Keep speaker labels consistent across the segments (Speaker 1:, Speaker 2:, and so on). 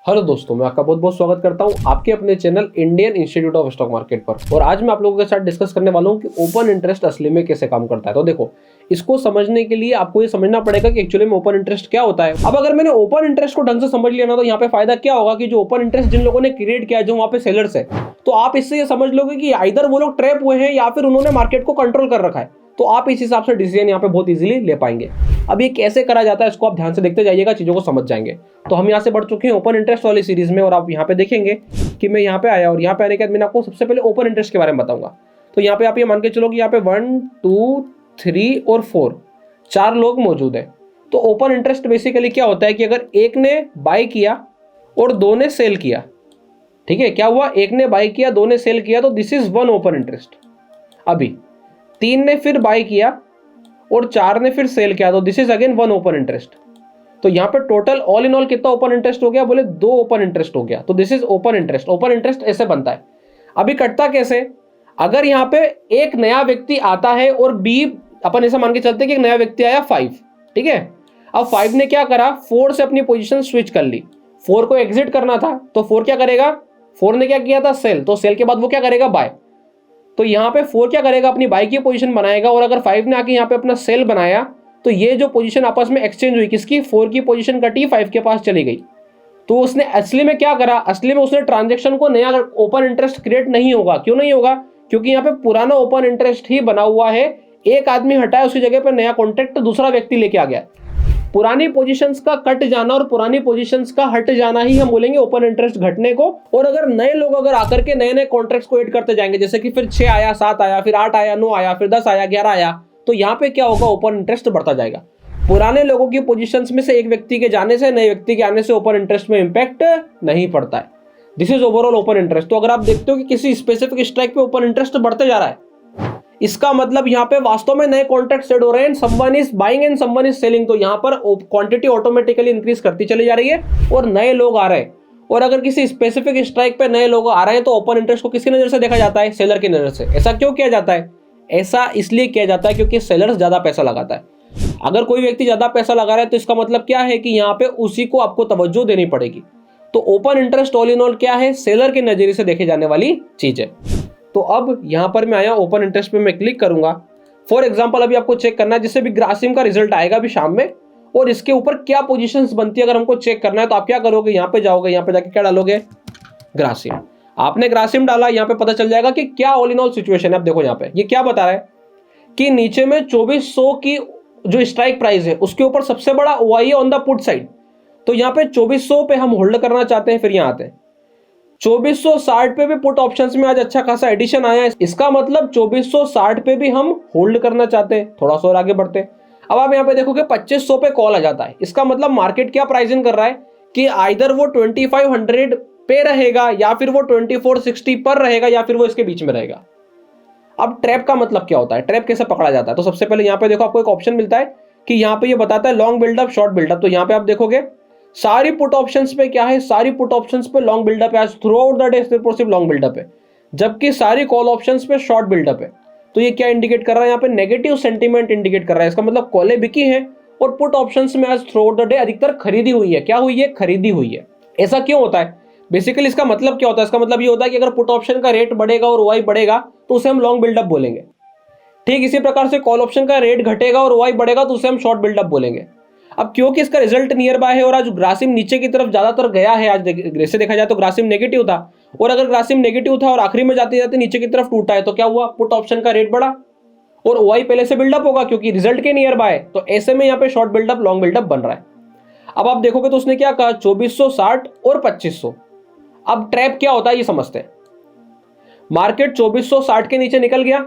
Speaker 1: Hello दोस्तों, मैं आपका बहुत बहुत स्वागत करता हूं आपके अपने channel Indian institute of stock market पर। और आज मैं आप लोगों के साथ डिस्कस करने वाला हूं कि ओपन इंटरेस्ट असली में कैसे काम करता है। तो देखो, इसको समझने के लिए आपको ये समझना पड़ेगा कि एक्चुअली में ओपन इंटरेस्ट क्या होता है। अब अगर मैंने ओपन इंटरेस्ट को ढंग से समझ लिया ना, तो यहाँ पे फायदा क्या होगा कि जो ओपन इंटरेस्ट जिन लोगों ने क्रिएट किया है, जो वहाँ पे सेलर्स है, तो आप इससे ये समझ लोगे कि आइदर वो लोग ट्रैप हुए हैं या फिर उन्होंने मार्केट को कंट्रोल कर रखा है। तो आप इस हिसाब से डिसीजन यहाँ पे बहुत इजीली ले पाएंगे। अब ये कैसे करा जाता है, इसको आप ध्यान से देखते जाइएगा, चीजों को समझ जाएंगे। तो हम यहाँ से बढ़ चुके हैं ओपन इंटरेस्ट वाली सीरीज में, और आप यहाँ पे देखेंगे कि मैं यहाँ पे आया और यहाँ पे आने के बाद मैंने आपको सबसे पहले ओपन इंटरेस्ट के बारे में बताऊंगा। तो यहाँ पे आप ये मान के चलो कि यहाँ पे 1, 2, 3 और 4 4 लोग मौजूद है। तो ओपन इंटरेस्ट बेसिकली क्या होता है कि अगर एक ने बाय किया और दो ने सेल किया, ठीक है, क्या हुआ, एक ने बाय किया, दो ने सेल किया, तो this is one open interest. अभी 3 ने फिर बाय किया और 4 ने फिर सेल किया, तो this is again one open interest. तो यहाँ पे टोटल ऑल इन ऑल कितना ओपन इंटरेस्ट हो गया, बोले 2 ओपन इंटरेस्ट हो गया। तो this is open interest. Open interest ऐसे बनता है। अभी कटता कैसे, अगर यहाँ पे एक नया व्यक्ति आता है और बी, अपन ऐसा मान के चलते हैं कि एक नया व्यक्ति आया 5, ठीक है। अब 5 ने क्या करा, 4 से अपनी पोजीशन स्विच कर ली। 4 को एग्जिट करना था, तो 4 क्या करेगा, 4 ने क्या किया था, सेल। तो सेल के बाद वो क्या करेगा, बाय। तो यहाँ पे 4 क्या करेगा, अपनी बाय की पोजीशन बनाएगा। और अगर 5 ने आके यहाँ पे अपना सेल बनाया, तो ये जो पोजीशन आपस में एक्सचेंज हुई, किसकी, 4 की पोजीशन कटी, 5 के पास चली गई। तो उसने असली में क्या करा, असली में उसने ट्रांजैक्शन को नया ओपन इंटरेस्ट क्रिएट नहीं होगा। क्यों नहीं होगा, क्योंकि यहाँ पे पुराना ओपन इंटरेस्ट ही बना हुआ है। एक आदमी हटाया, उसकी जगह पर नया कॉन्ट्रैक्ट दूसरा व्यक्ति लेके आ गया। पुरानी पोजीशंस का कट जाना और पुरानी पोजीशंस का हट जाना ही हम बोलेंगे ओपन इंटरेस्ट घटने को। और अगर नए लोग अगर आकर के नए नए कॉन्ट्रैक्ट्स को ऐड करते जाएंगे, जैसे कि फिर 6 आया, 7 आया, फिर 8 आया, 9 आया, फिर 10 आया, 11 आया, तो यहाँ पे क्या होगा, ओपन इंटरेस्ट बढ़ता जाएगा। पुराने लोगों की पोजीशंस में से एक व्यक्ति के जाने से, नए व्यक्ति के आने से ओपन इंटरेस्ट में इंपैक्ट नहीं पड़ता है। This is overall open interest. तो अगर आप देखते हो कि किसी स्पेसिफिक स्ट्राइक पे ओपन इंटरेस्ट बढ़ते जा रहा है, इसका मतलब यहाँ पे वास्तव में नए कॉन्ट्रैक्ट सेट हो रहे हैं, someone is buying and someone is selling. तो यहाँ पर क्वांटिटी ऑटोमेटिकली इंक्रीज करती चली जा रही है और नए लोग आ रहे हैं। और अगर किसी स्पेसिफिक स्ट्राइक पे नए लोग आ रहे हैं, तो ओपन इंटरेस्ट को किसकी नजर से देखा जाता है, सेलर की नजर से। ऐसा क्यों किया जाता है, ऐसा इसलिए किया जाता है क्योंकि सेलर ज्यादा पैसा लगाता है। अगर कोई व्यक्ति ज्यादा पैसा लगा रहा है, तो इसका मतलब क्या है कि यहाँ पे उसी को आपको तवज्जो देनी पड़ेगी। तो open interest all in all क्या है, सेलर के नजरिए से देखे जाने वाली चीज है। तो अब यहाँ पर मैं आया ओपन इंटरेस्ट पे, मैं क्लिक करूंगा। फॉर एग्जांपल अभी आपको चेक करना है, जिससे भी ग्रासिम का रिजल्ट आएगा अभी शाम में, और इसके ऊपर क्या पोजीशंस बनती है अगर हमको चेक करना है, तो आप क्या करोगे, यहाँ पे जाओगे, यहाँ पे जाके क्या डालोगे, ग्रासिम। आपने ग्रासिम डाला, यहाँ पे पता चल जाएगा कि क्या ऑल इन ऑल सिचुएशन है। अब देखो यहाँ पे ये क्या बता रहा है कि नीचे में 2400 की जो स्ट्राइक प्राइस है, उसके ऊपर सबसे बड़ा ओआई है ऑन द पुट साइड। तो यहाँ पे 2400 पे हम होल्ड करना चाहते हैं। फिर यहाँ आते हैं 2460 पे भी पुट ऑप्शंस में आज अच्छा खासा एडिशन आया है। इसका मतलब 2460 पे भी हम होल्ड करना चाहते हैं। थोड़ा सा और आगे बढ़ते हैं। अब आप यहाँ पे देखोगे 2500 पे कॉल आ जाता है। इसका मतलब मार्केट क्या प्राइसिंग कर रहा है कि आइदर वो 2500 पे रहेगा, या फिर वो 2460 पर रहेगा, या फिर वो इसके बीच में रहेगा। अब ट्रैप का मतलब क्या होता है, ट्रैप कैसे पकड़ा जाता है। तो सबसे पहले यहाँ पे देखो, आपको एक ऑप्शन मिलता है कि यहाँ पे ये बताता है लॉन्ग बिल्डअप, शॉर्ट बिल्डअप। तो यहाँ पे आप देखोगे सारी पुट ऑप्शंस पे क्या है, सारी पुट ऑप्शंस पे लॉन्ग बिल्डअप है। आज थ्रू आउट द डे सिर्फ लॉन्ग बिल्डअप है, जबकि सारी कॉल ऑप्शंस पे शॉर्ट बिल्डअप है। तो ये क्या इंडिकेट कर रहा है, यहाँ पे नेगेटिव सेंटीमेंट इंडिकेट कर रहा है। इसका मतलब कॉलें बिकी है और पुट ऑप्शंस में आज थ्रू आउट द डे अधिकतर खरीदी हुई है। क्या हुई है, खरीदी हुई है। ऐसा क्यों होता है, बेसिकली इसका मतलब क्या होता है, इसका मतलब ये होता है कि अगर पुट ऑप्शन का रेट बढ़ेगा और ओआई बढ़ेगा, तो उसे हम लॉन्ग बिल्डअप बोलेंगे। ठीक इसी प्रकार से कॉल ऑप्शन का रेट घटेगा और ओआई बढ़ेगा, तो उसे हम शॉर्ट बिल्डअप बोलेंगे। अब क्योंकि इसका रिजल्ट नियर बाय है और आज ग्रासिम नीचे की तरफ ज्यादातर गया है, आज से देखा जाए तो ग्रासिम नेगेटिव था, और अगर ग्रासिम नेगेटिव था और आखिरी में जाते जाते नीचे की तरफ टूटा है, तो क्या हुआ, पुट ऑप्शन का रेट बढ़ा और ओआई पहले से बिल्डअप होगा क्योंकि रिजल्ट के नियर बाय। तो ऐसे में यहाँ पे शॉर्ट बिल्डअप लॉन्ग बिल्डअप बन रहा है। अब आप देखोगे तो उसने क्या कहा, 2460 और 2500। अब ट्रैप क्या होता है ये समझते हैं। मार्केट 2460 के नीचे निकल गया,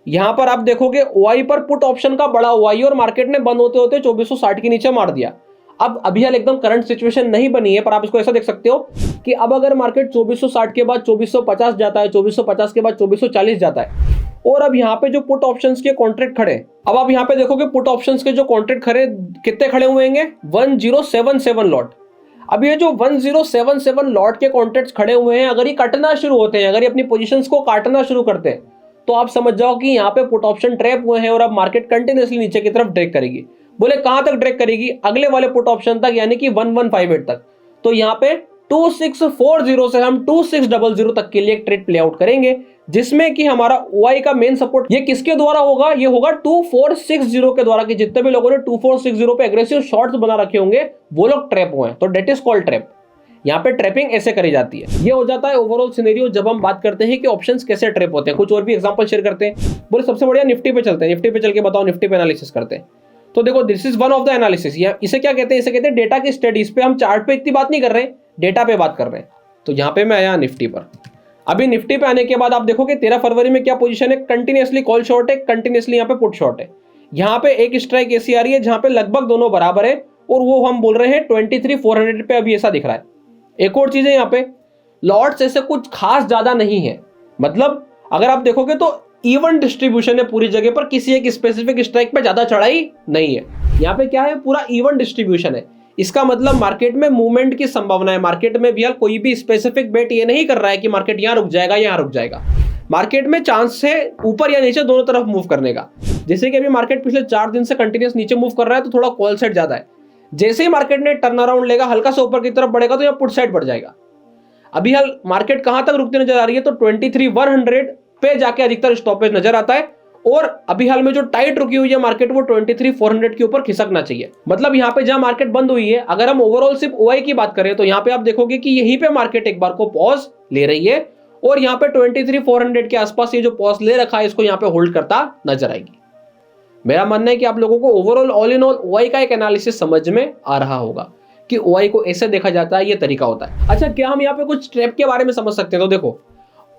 Speaker 1: यहां पर आप देखोगे ओआई पर पुट ऑप्शन का बड़ा ओआई, और मार्केट ने बंद होते होते 2460 के नीचे मार दिया। अब अभी हाल एकदम करंट सिचुएशन नहीं बनी है, पर आप इसको ऐसा देख सकते हो कि अब अगर मार्केट 2460 के बाद 2450 जाता है, 2450 के बाद 2440 जाता है, और अब यहाँ पे जो पुट ऑप्शंस के कॉन्ट्रैक्ट खड़े, अब आप यहाँ पे देखोगे पुट ऑप्शंस के जो कॉन्ट्रैक्ट खड़े कितने खड़े हुए हैं, 1077 लॉट। अब ये जो 1077 लॉट के कॉन्ट्रैक्ट्स खड़े हुए हैं, अगर ये कटना शुरू होते हैं, अगर ये अपनी पोजीशंस को काटना शुरू करते हैं, तो आप समझ जाओ कि यहाँ पे पुट ऑप्शन ट्रैप हुए हैं और अब मार्केट कंटिन्यूअसली नीचे की तरफ ड्रैग करेगी। बोले कहां तक ड्रैग करेगी, अगले वाले पुट ऑप्शन तक, यानी कि 1158 तक। तो यहाँ पे 2640 से हम 2600 तक के लिए एक ट्रेड प्ले आउट करेंगे, जिसमें कि हमारा OI का मेन सपोर्ट ये किसके द्वारा होगा, ये होगा 2460 के द्वारा, कि जितने भी लोगों ने 2460 पे एग्रेसिव शॉर्ट्स बना रखे होंगे वो लोग ट्रैप हुए हैं। तो डेट इज कॉल्ड ट्रैप। यहाँ पे ट्रैपिंग ऐसे करी जाती है। ये हो जाता है ओवरऑल सिनेरियो जब हम बात करते हैं कि ऑप्शंस कैसे ट्रैप होते हैं। कुछ और भी एग्जांपल शेयर करते हैं। बोले सबसे बढ़िया निफ्टी पे चलते हैं, निफ्टी पे चल के बताओ, निफ्टी पे एनालिसिस करते हैं। तो देखो this is one of the analysis. इसे क्या कहते हैं, इसे कहते हैं डेटा की स्टडी। इस पे हम चार्ट पे इतनी बात नहीं कर रहे हैं, डेटा पे बात कर रहे हैं। तो यहाँ पे मैं आया निफ्टी पर। अभी निफ्टी पे आने के बाद आप देखोगे 13 फरवरी में क्या पोजीशन है, कंटिन्यूअसली कॉल शॉर्ट है, कंटिन्यूअसली यहाँ पे पुट शॉर्ट है। यहाँ पे एक स्ट्राइक ऐसी आ रही है जहां पे लगभग दोनों बराबर है, और वो हम बोल रहे हैं 23,400 पे अभी ऐसा दिख रहा है। एक और चीज है, यहाँ पे लॉट्स ऐसे कुछ खास ज्यादा नहीं है। मतलब अगर आप देखोगे तो इवन डिस्ट्रीब्यूशन है पूरी जगह पर, किसी एक स्पेसिफिक स्ट्राइक पे ज्यादा चढ़ाई नहीं है। यहाँ पे क्या है, पूरा इवन डिस्ट्रीब्यूशन है। इसका मतलब मार्केट में मूवमेंट की संभावना है। मार्केट में भी कोई भी स्पेसिफिक बेट ये नहीं कर रहा है कि मार्केट यहाँ रुक जाएगा, यहाँ रुक जाएगा। मार्केट में चांस है ऊपर या नीचे दोनों तरफ मूव करने का। जैसे कि अभी मार्केट पिछले 4 दिन से कंटिन्यूस नीचे मूव कर रहा है, तो थोड़ा कॉल साइड ज्यादा है। जैसे ही मार्केट ने टर्न अराउंड लेगा, हल्का सा ऊपर की तरफ बढ़ेगा, तो यहाँ पुट साइड बढ़ जाएगा। अभी हाल मार्केट कहां तक रुकती नजर आ रही है, तो 23,100 पे जाके अधिकतर स्टॉपेज नजर आता है। और अभी हाल में जो टाइट रुकी हुई है मार्केट, वो 23,400 के ऊपर खिसकना चाहिए। मतलब यहाँ पे जहां मार्केट बंद हुई है, अगर हम ओवरऑल सिर्फ OI की बात करें, तो यहाँ पे आप देखोगे कि यहीं पे मार्केट एक बार को पॉज ले रही है, और यहाँ पे 23,400 के आसपास ये जो पॉज ले रखा है, इसको यहाँ पे होल्ड करता नजर आएगी। मेरा मानना है कि आप लोगों को overall all in all OI का एक एनालिसिस समझ में आ रहा होगा कि OI को ऐसे देखा जाता है, ये तरीका होता है। अच्छा, क्या हम यहाँ पे कुछ ट्रैप के बारे में समझ सकते हैं? तो देखो,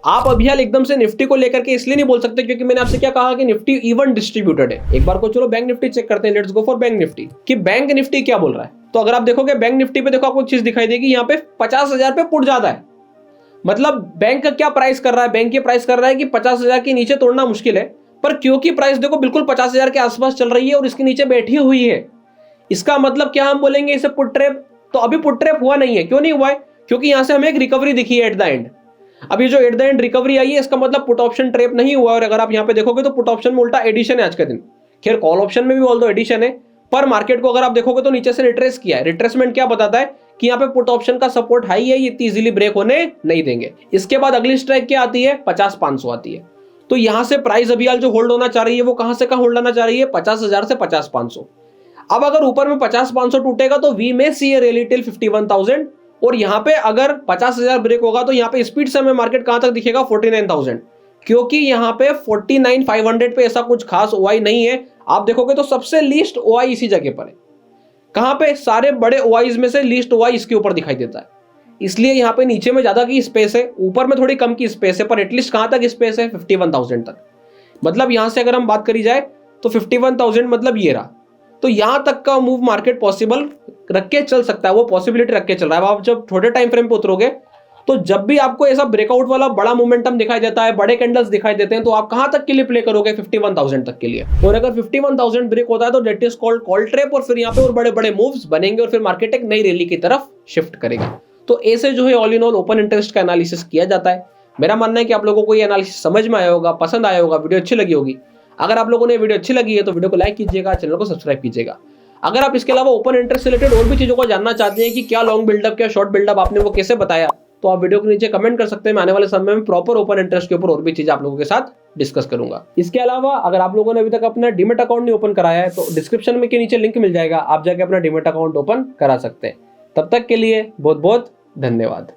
Speaker 1: आप अभी हाल एकदम से निफ्टी को लेकर के इसलिए नहीं बोल सकते क्योंकि मैंने आपसे क्या कहा कि निफ्टी इवन डिस्ट्रीब्यूटेड है। एक बार को चलो बैंक निफ्टी चेक करते हैं। Let's go for bank Nifty, कि बैंक निफ्टी क्या बोल रहा है। तो अगर आप देखोगे बैंक निफ्टी पे, देखो आपको एक चीज दिखाई देगी, यहाँ पे 50,000 पे पुट ज्यादा है। मतलब बैंक का क्या प्राइस कर रहा है, बैंक ये प्राइस कर रहा है कि 50,000 के नीचे तोड़ना मुश्किल है, पर क्योंकि प्राइस देखो बिल्कुल 50,000 के आसपास चल रही है और इसके नीचे बैठी हुई है, इसका मतलब क्या हम बोलेंगे इसे पुट ट्रैप। तो अभी पुट ट्रैप हुआ नहीं है। क्यों नहीं हुआ है? क्योंकि यहां से हमें एक रिकवरी दिखी है एट द एंड। अभी जो एट द एंड रिकवरी आई है, इसका मतलब पुट ऑप्शन ट्रैप नहीं हुआ। और अगर आप यहाँ पे देखोगे तो पुट ऑप्शन में उल्टा एडिशन है आज के दिन। खैर कॉल ऑप्शन में भी ऑल्दो एडिशन है, पर मार्केट को अगर आप देखोगे तो नीचे से रिट्रेस किया है। रिट्रेसमेंट क्या बताता है कि यहाँ पे पुट ऑप्शन का सपोर्ट हाई है, ये इतनी इजीली ब्रेक होने नहीं देंगे। इसके बाद अगली स्ट्राइक क्या आती है, 50,500 आती है। तो यहां से प्राइस अभी जो होल्ड होना चाह रही है, वो कहां से कहां होल्ड होना चाह रही है, 50,000 से 50,500। अब अगर ऊपर में 50,500 टूटेगा तो वी में सी ए रैली टिल 51,000, और यहां पे अगर 50,000 ब्रेक होगा तो यहां पे स्पीड से हमें मार्केट कहां तक दिखेगा, 49,000। क्योंकि यहां पे 49,500 पे ऐसा कुछ खास OI नहीं है। आप देखोगे तो सबसे लीस्ट OI इसी जगह पर है। कहां पे, सारे बड़े OIs में से लीस्ट OI इसके ऊपर दिखाई देता है। इसलिए यहाँ पे नीचे में ज्यादा की स्पेस है, ऊपर में थोड़ी कम की स्पेस है, पर एटलीस्ट कहां तक स्पेस है, 51,000 तक। मतलब यहां से अगर हम बात करी जाए तो 51,000 मतलब ये रहा। तो यहां तक का मूव मार्केट पॉसिबल रख के चल सकता है, वो पॉसिबिलिटी रख के चल रहा है। आप जब छोटे टाइम फ्रेम पे उतरोगे, तो जब भी आपको ऐसा ब्रेकआउट वाला बड़ा मोमेंटम दिखाई देता है, बड़े कैंडल्स दिखाई देते हैं, तो आप कहां तक के लिए प्ले करोगे, 51,000 तक के लिए। और अगर 51,000 ब्रेक होता है तो that is called call trap, और फिर यहाँ पे और बड़े बड़े मूव्स बनेंगे, और फिर मार्केट एक नई रैली की तरफ शिफ्ट करेगा। तो ऐसे जो है all in all open interest का एनालिसिस किया जाता है। मेरा मानना है कि आप लोगों को ये एनालिसिस समझ में आया होगा, पसंद आया होगा, वीडियो अच्छी लगी होगी। अगर आप लोगों ने वीडियो अच्छी लगी है तो वीडियो को लाइक कीजिएगा, चैनल को सब्सक्राइब कीजिएगा। अगर आप इसके अलावा ओपन इंटरेस्ट से रिलेटेड और भी चीजों को जानना चाहते हैं कि क्या लॉन्ग बिल्डअप, क्या शॉर्ट बिल्डअप, आपने वो कैसे बताया, तो आप वीडियो के नीचे कमेंट कर सकते हैं। मैं आने वाले समय में प्रॉपर ओपन इंटरेस्ट के ऊपर और भी चीजें आप लोगों के साथ डिस्कस करूंगा। इसके अलावा अगर आप लोगों ने अभी तक अपना डीमैट अकाउंट नहीं ओपन कराया है, तो डिस्क्रिप्शन में के नीचे लिंक मिल जाएगा, आप जाके अपना डीमैट अकाउंट ओपन करा सकते हैं। तब तक के लिए बहुत बहुत धन्यवाद।